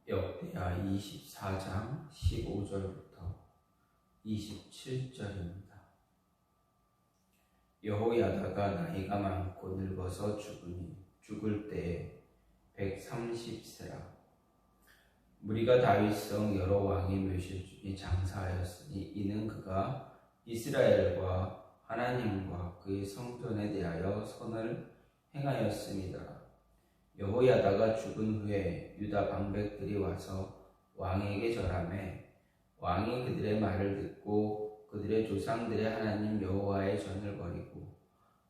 역대하 24장 15절부터 27절입니다. 여호야다가 나이가 많고 늙어서 죽을 때에 130세라. 무리가 다윗성 여러 왕의 묘실 중에 장사하였으니 이는 그가 이스라엘과 하나님과 그의 성전에 대하여 선을 행하였음이더라. 여호야다가 죽은 후에 유다 방백들이 와서 왕에게 절하매 왕이 그들의 말을 듣고 그들의 조상들의 하나님 여호와의 전을 버리고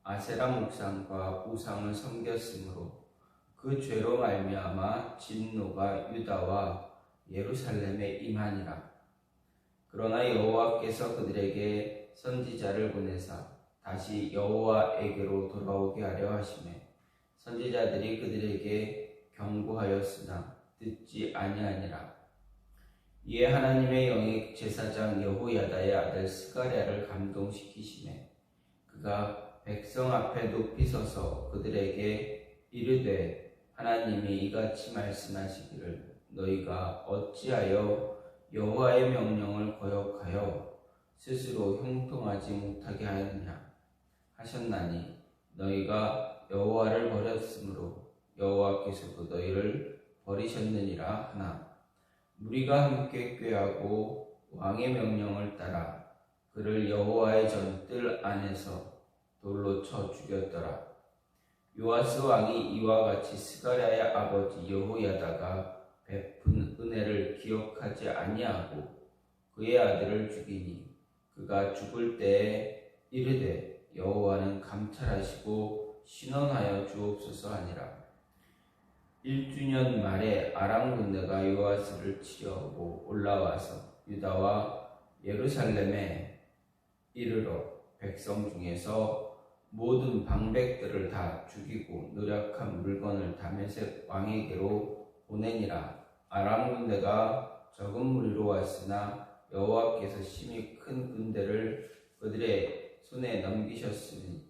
아세라 목상과 우상을 섬겼으므로 그 죄로 말미암아 진노가 유다와 예루살렘에 임하니라. 그러나 여호와께서 그들에게 선지자를 보내사 다시 여호와에게로 돌아오게 하려 하시매 선지자들이 그들에게 경고하였으나 듣지 아니하니라. 이에 하나님의 영이 제사장 여호야다의 아들 스가랴를 감동시키시매 그가 백성 앞에 높이 서서 그들에게 이르되 하나님이 이같이 말씀하시기를 너희가 어찌하여 여호와의 명령을 거역하여 스스로 형통하지 못하게 하였느냐 하셨나니 너희가 여호와를 버렸으므로 여호와께서도 너희를 버리셨느니라 하나 무리가 함께 꾀하고 왕의 명령을 따라 그를 여호와의 전뜰 안에서 돌로 쳐 죽였더라. 요아스 왕이 이와 같이 스가랴의 아버지 여호야다가 베푼 은혜를 기억하지 아니하고 그의 아들을 죽이니 그가 죽을 때에 이르되 여호와는 감찰하시고 신원하여 주옵소서 하니라. 1주년 말에 아람 군대가 요아스를 치려고 올라와서 유다와 예루살렘에 이르러 백성 중에서 모든 방백들을 다 죽이고 노력한 물건을 다메섹 왕에게로 보내니라. 아람 군대가 적은 무리로 왔으나 여호와께서 심히 큰 군대를 그들의 손에 넘기셨으니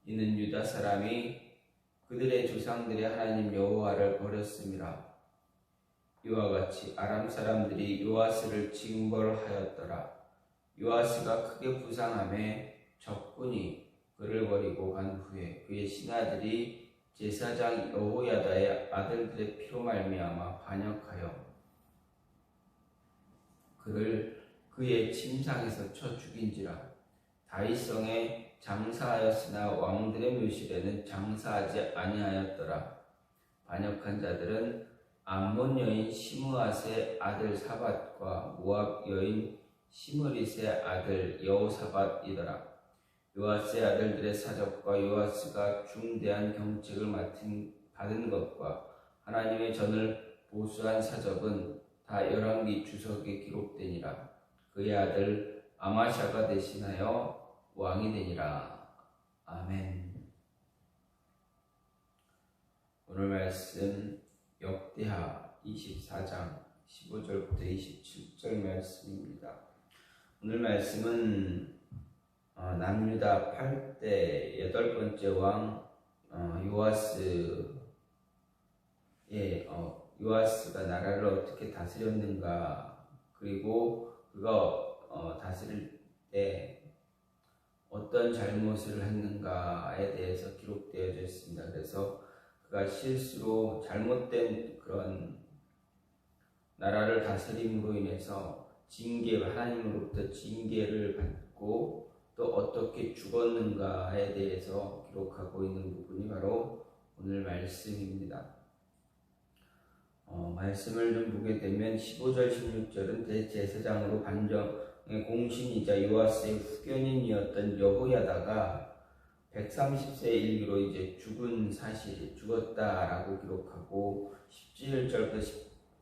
이는 유다 사람이 그들의 조상들의 하나님 여호와를 버렸음이라. 이와 같이 아람 사람들이 요아스를 징벌하였더라. 요아스가 크게 부상함에 적군이 그를 버리고 간 후에 그의 신하들이 제사장 여호야다의 아들들의 피로 말미암아 반역하여 그를 그의 침상에서 쳐 죽인지라. 다윗성에 장사하였으나 왕들의 묘실에는 장사하지 아니하였더라. 반역한 자들은 암몬 여인 시므앗의 아들 사밧과 모압 여인 시므릿의 아들 여호사밧이더라. 요아스의 아들들의 사적과 요아스가 중대한 경책을 받은 것과 하나님의 전을 보수한 사적은 다 열왕기 주석에 기록되니라. 그의 아들 아마샤가 대신하여 왕이 되니라. 아멘. 오늘 말씀 역대하 24장 15절부터 27절 말씀입니다. 오늘 말씀은 남유다 8대 8번째 왕 요아스가 나라를 어떻게 다스렸는가, 그리고 그가 다스릴 때 어떤 잘못을 했는가에 대해서 기록되어져 있습니다. 그래서 그가 실수로 잘못된 그런 나라를 다스림으로 인해서 하나님으로부터 징계를 받고 또 어떻게 죽었는가에 대해서 기록하고 있는 부분이 바로 오늘 말씀입니다. 말씀을 좀 보게 되면 15절 16절은 대제사장으로 반정의 공신이자 요아스의 후견인이었던 여호야다가 130세에 일기로 이제 죽었다라고 기록하고 17절부터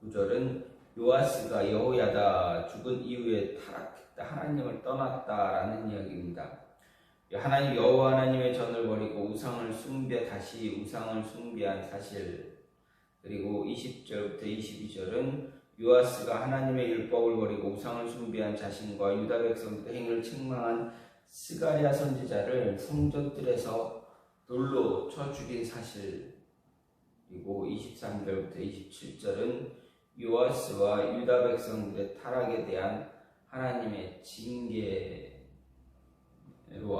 19절은 요아스가 여호야다 죽은 이후에 타락했다, 하나님을 떠났다라는 이야기입니다. 하나님 여호와 하나님의 전을 버리고 다시 우상을 숭배한 사실, 그리고 20절부터 22절은 요아스가 하나님의 율법을 버리고 우상을 숭배한 자신과 유다 백성들의 행위를 책망한 스가랴 선지자를 성전뜰에서 돌로 쳐 죽인 사실, 그리고 23절부터 27절은 요아스와 유다 백성들의 타락에 대한 하나님의 징계로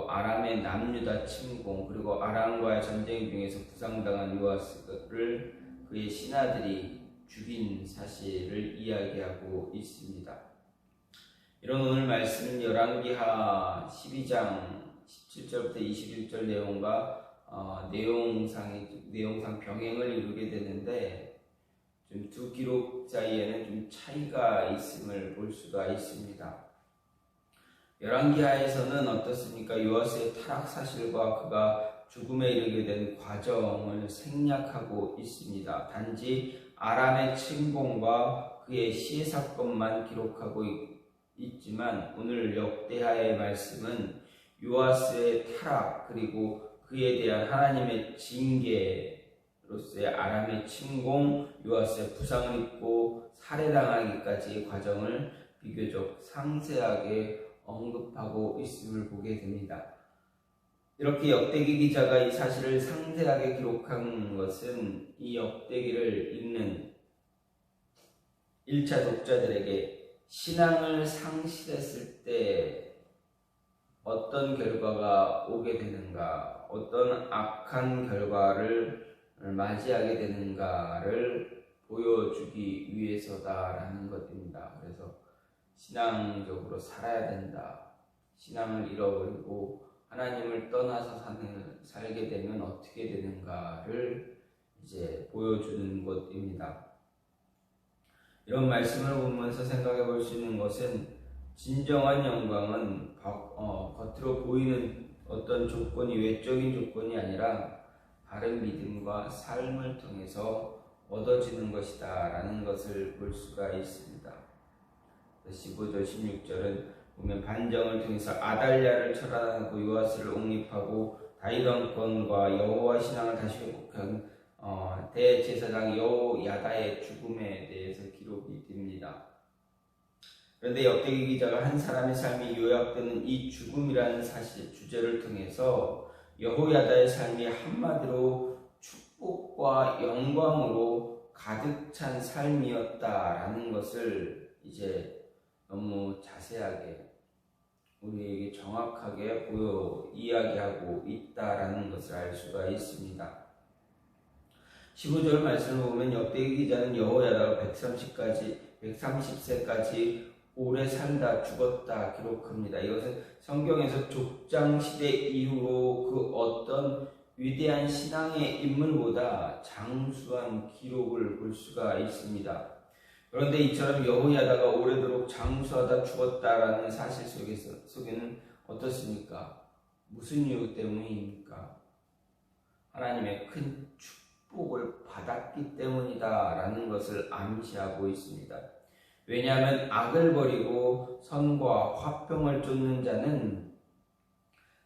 아람의 남유다 침공, 그리고 아람과의 전쟁 중에서 부상당한 요아스를 그의 신하들이 죽인 사실을 이야기하고 있습니다. 이런 오늘 말씀은 열왕기하 12장 17절부터 21절 내용과 내용상 병행을 이루게 되는데, 좀 두 기록 사이에는 좀 차이가 있음을 볼 수가 있습니다. 열왕기하에서는 어떻습니까? 요아스의 타락 사실과 그가 죽음에 이르게 된 과정을 생략하고 있습니다. 단지 아람의 침공과 그의 시해 사건만 기록하고 있지만, 오늘 역대하의 말씀은 요아스의 타락, 그리고 그에 대한 하나님의 징계로서의 아람의 침공, 요아스의 부상을 입고 살해당하기까지의 과정을 비교적 상세하게 언급하고 있음을 보게 됩니다. 이렇게 역대기 기자가 이 사실을 상세하게 기록한 것은 이 역대기를 읽는 1차 독자들에게 신앙을 상실했을 때 어떤 결과가 오게 되는가, 어떤 악한 결과를 맞이하게 되는가를 보여주기 위해서다라는 것입니다. 그래서 신앙적으로 살아야 된다. 신앙을 잃어버리고 하나님을 떠나서 살게 되면 어떻게 되는가를 이제 보여주는 것입니다. 이런 말씀을 보면서 생각해 볼 수 있는 것은, 진정한 영광은 겉으로 보이는 어떤 조건이, 외적인 조건이 아니라 바른 믿음과 삶을 통해서 얻어지는 것이다 라는 것을 볼 수가 있습니다. 15절 16절은 보면 반정을 통해서 아달랴를 철안하고 요아스를 옹립하고 다윗 왕권과 여호와 신앙을 다시 회복한 대제사장 여호야다의 죽음에 대해서 기록이 됩니다. 그런데 역대기 기자가 한 사람의 삶이 요약되는 이 죽음이라는 사실 주제를 통해서 여호야다의 삶이 한마디로 축복과 영광으로 가득 찬 삶이었다라는 것을 이제 너무 자세하게 우리에게 정확하게 이야기하고 있다라는 것을 알 수가 있습니다. 15절 말씀을 보면 역대기 기자는 여호야다가 130세까지 오래 살다 죽었다 기록합니다. 이것은 성경에서 족장시대 이후로 그 어떤 위대한 신앙의 인물보다 장수한 기록을 볼 수가 있습니다. 그런데 이처럼 여호야다가 오래도록 장수하다 죽었다라는 사실 속에는 어떻습니까? 무슨 이유 때문입니까? 하나님의 큰 축복을 받았기 때문이다라는 것을 암시하고 있습니다. 왜냐하면 악을 버리고 선과 화평을 쫓는 자는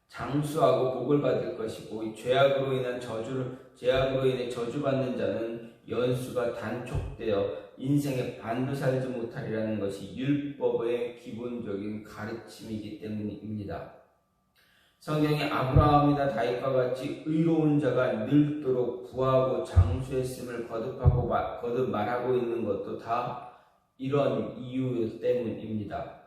장수하고 복을 받을 것이고, 죄악으로 인해 저주받는 자는 연수가 단촉되어 인생의 반도 살지 못하리라는 것이 율법의 기본적인 가르침이기 때문입니다. 성경이 아브라함이나 다윗과 같이 의로운 자가 늙도록 부하고 장수했음을 거듭 말하고 있는 것도 다 이런 이유 때문입니다.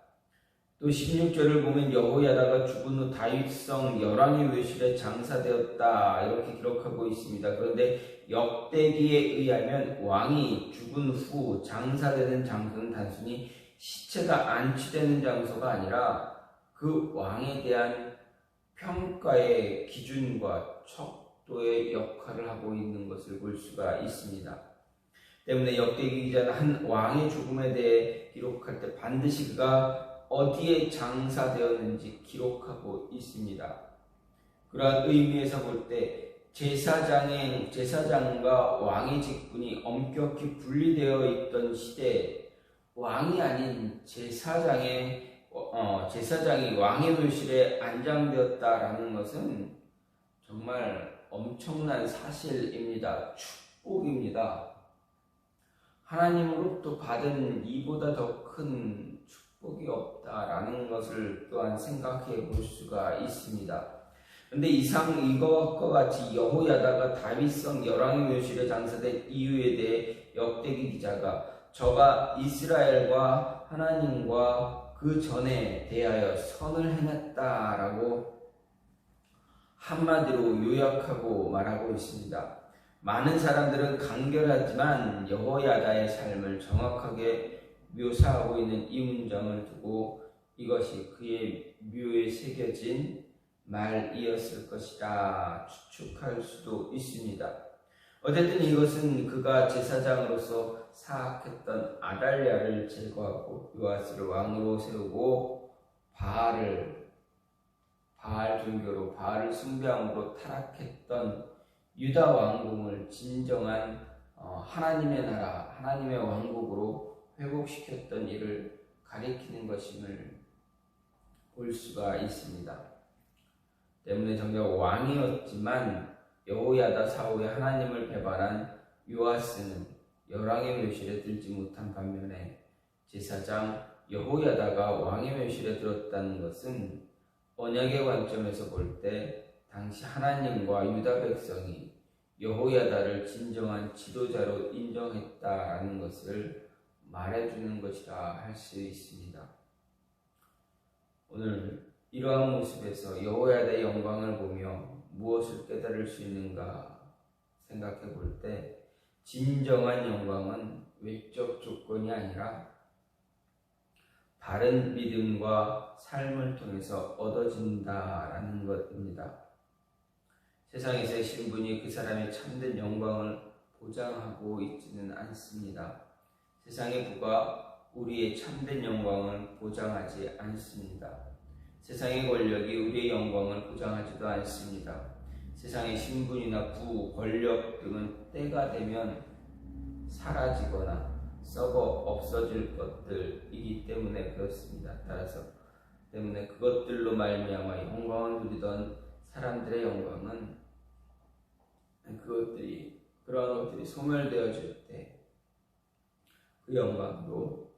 또 16절을 보면 여호야다가 죽은 후 다윗성 열왕의 외실에 장사되었다 이렇게 기록하고 있습니다. 그런데 역대기에 의하면 왕이 죽은 후 장사되는 장소는 단순히 시체가 안치되는 장소가 아니라 그 왕에 대한 평가의 기준과 척도의 역할을 하고 있는 것을 볼 수가 있습니다. 때문에 역대기 기자는 한 왕의 죽음에 대해 기록할 때 반드시 그가 어디에 장사되었는지 기록하고 있습니다. 그러한 의미에서 볼 때 제사장과 왕의 직분이 엄격히 분리되어 있던 시대에 왕이 아닌 제사장이 왕의 묘실에 안장되었다라는 것은 정말 엄청난 사실입니다. 축복입니다. 하나님으로부터 받은 이보다 더 큰 축복이 없다라는 것을 또한 생각해 볼 수가 있습니다. 그런데 이것과 같이 여호야다가 다윗성 열왕의 묘실에 장사된 이유에 대해 역대기 기자가 저가 이스라엘과 하나님과 그 전에 대하여 선을 행했다라고 한마디로 요약하고 말하고 있습니다. 많은 사람들은 간결하지만 여호야다의 삶을 정확하게 묘사하고 있는 이 문장을 두고 이것이 그의 묘에 새겨진 말이었을 것이라 추측할 수도 있습니다. 어쨌든 이것은 그가 제사장으로서 사악했던 아달랴를 제거하고 요아스를 왕으로 세우고 바알 종교로 바알을 숭배함으로 타락했던 유다 왕궁을 진정한 하나님의 나라, 하나님의 왕국으로 회복시켰던 일을 가리키는 것임을 볼 수가 있습니다. 때문에 정작 왕이었지만 여호야다 사후에 하나님을 배반한 요아스는 열왕의 묘실에 들지 못한 반면에 제사장 여호야다가 왕의 묘실에 들었다는 것은 언약의 관점에서 볼 때 당시 하나님과 유다 백성이 여호야다를 진정한 지도자로 인정했다라는 것을 말해주는 것이라 할 수 있습니다. 오늘 이러한 모습에서 여호야다의 영광을 보며 무엇을 깨달을 수 있는가 생각해 볼 때 진정한 영광은 외적 조건이 아니라 바른 믿음과 삶을 통해서 얻어진다라는 것입니다. 세상에서의 신분이 그 사람의 참된 영광을 보장하고 있지는 않습니다. 세상의 부가 우리의 참된 영광을 보장하지 않습니다. 세상의 권력이 우리의 영광을 보장하지도 않습니다. 세상의 신분이나 부, 권력 등은 때가 되면 사라지거나 썩어 없어질 것들이기 때문에 그렇습니다. 따라서 때문에 그것들로 말미암아 영광을 누리던 사람들의 영광은 그러한 것들이 소멸되어질 때 그 영광도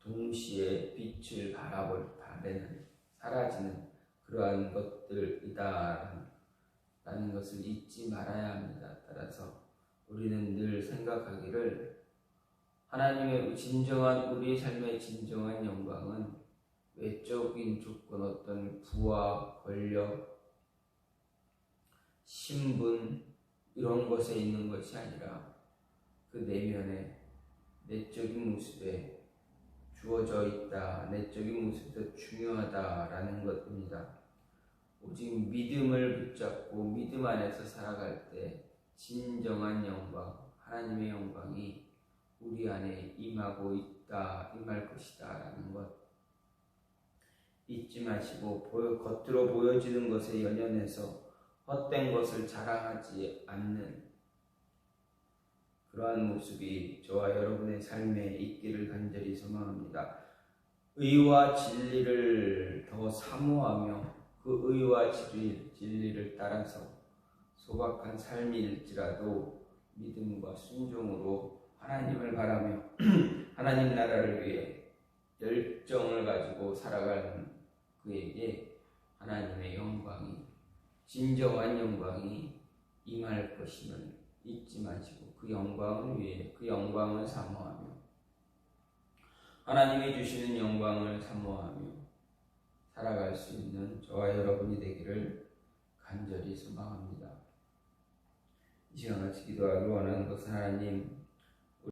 동시에 빛을 발하는 사라지는 그러한 것들이다라는 것을 잊지 말아야 합니다. 따라서 우리는 늘 생각하기를 하나님의 진정한 우리의 삶의 진정한 영광은 외적인 조건 어떤 부와 권력, 신분 이런 것에 있는 것이 아니라 그 내면에 내적인 모습에 주어져 있다. 내적인 모습이 더 중요하다라는 것입니다. 오직 믿음을 붙잡고 믿음 안에서 살아갈 때 진정한 영광, 하나님의 영광이 우리 안에 임할 것이다 라는 것 잊지 마시고 겉으로 보여지는 것에 연연해서 헛된 것을 자랑하지 않는 그러한 모습이 저와 여러분의 삶에 있기를 간절히 소망합니다. 의와 진리를 더 사모하며 그 의와 진리를 따라서 소박한 삶일지라도 믿음과 순종으로 하나님을 바라며 하나님 나라를 위해 열정을 가지고 살아가는 그에게 하나님의 영광이 진정한 영광이 임할 것임을 잊지 마시고 그 영광을 위해 그 영광을 사모하며 하나님이 주시는 영광을 사모하며 살아갈 수 있는 저와 여러분이 되기를 간절히 소망합니다. 이 시간 같이 기도하기 원하는 것은 하나님,